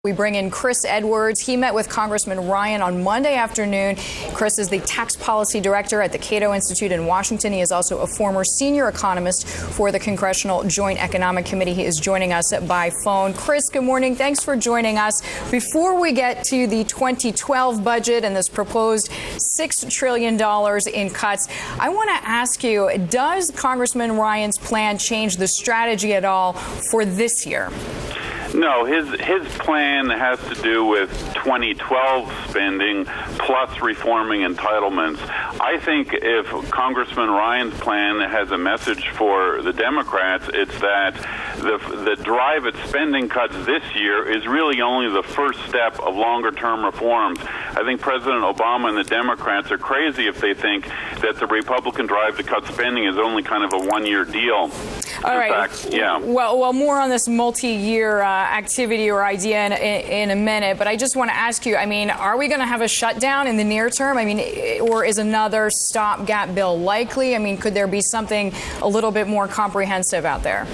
We bring in Chris Edwards. He met with Congressman Ryan on Monday afternoon. Chris is the tax policy director at the Cato Institute in Washington. He is also a former senior economist for the Congressional Joint Economic Committee. He is joining us by phone. Chris, good morning. Thanks for joining us. Before we get to the 2012 budget and this proposed $6 trillion in cuts, I want to ask you, does Congressman Ryan's plan change the strategy at all for this year? No, his plan has to do with 2012 spending plus reforming entitlements. I think if Congressman Ryan's plan has a message for the Democrats, it's that the drive at spending cuts this year is really only the first step of longer-term reforms. I think President Obama and the Democrats are crazy if they think that the Republican drive to cut spending is only kind of a one-year deal. All right. Fact, yeah. Well, more on this multi-year activity or idea in a minute, but I just want to ask you, I mean, are we going to have a shutdown in the near term? I mean, or is another stopgap bill likely? I mean, could there be something a little bit more comprehensive out there?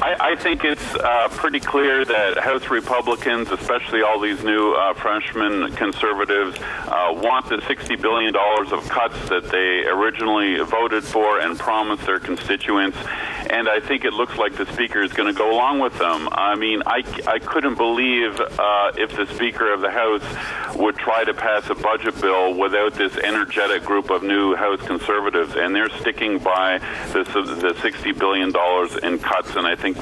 I think it's pretty clear that House Republicans, especially all these new freshman conservatives, want the $60 billion of cuts that they originally voted for and promised their constituents. And I think it looks like the Speaker is going to go along with them. I mean, I couldn't believe if the Speaker of the House would try to pass a budget bill without this energetic group of new House conservatives. And they're sticking by the $60 billion in cuts. And I think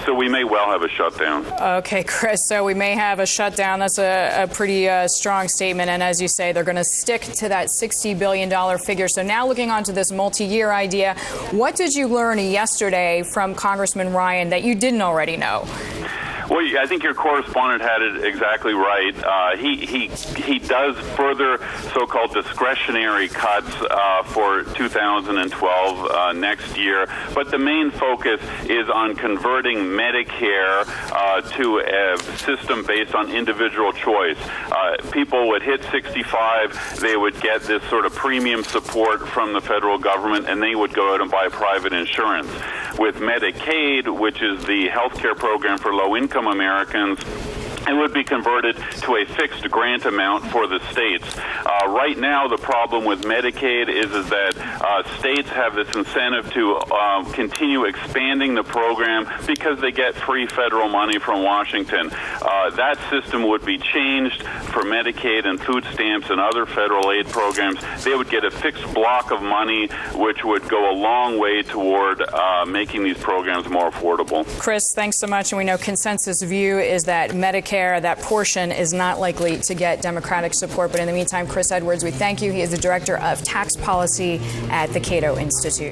so we may well have a shutdown. Okay, Chris, so we may have a shutdown. That's a pretty strong statement. And as you say, they're going to stick to that $60 billion figure. So now looking onto this multi-year idea, what did you learn yesterday from Congressman Ryan that you didn't already know? Well, I think your correspondent had it exactly right. He does further so-called discretionary cuts for 2012 next year, but the main focus is on converting Medicare to a system based on individual choice. People would hit 65, they would get this sort of premium support from the federal government, and they would go out and buy private insurance. With Medicaid, which is the health care program for low-income Americans, it would be converted to a fixed grant amount for the states. Right now, the problem with Medicaid is that states have this incentive to continue expanding the program because they get free federal money from Washington. That system would be changed for Medicaid and food stamps and other federal aid programs. They would get a fixed block of money, which would go a long way toward making these programs more affordable. Chris, thanks so much. And we know consensus view is that Medicare, that portion, is not likely to get Democratic support. But in the meantime, Chris Edwards, we thank you. He is the director of tax policy at the Cato Institute.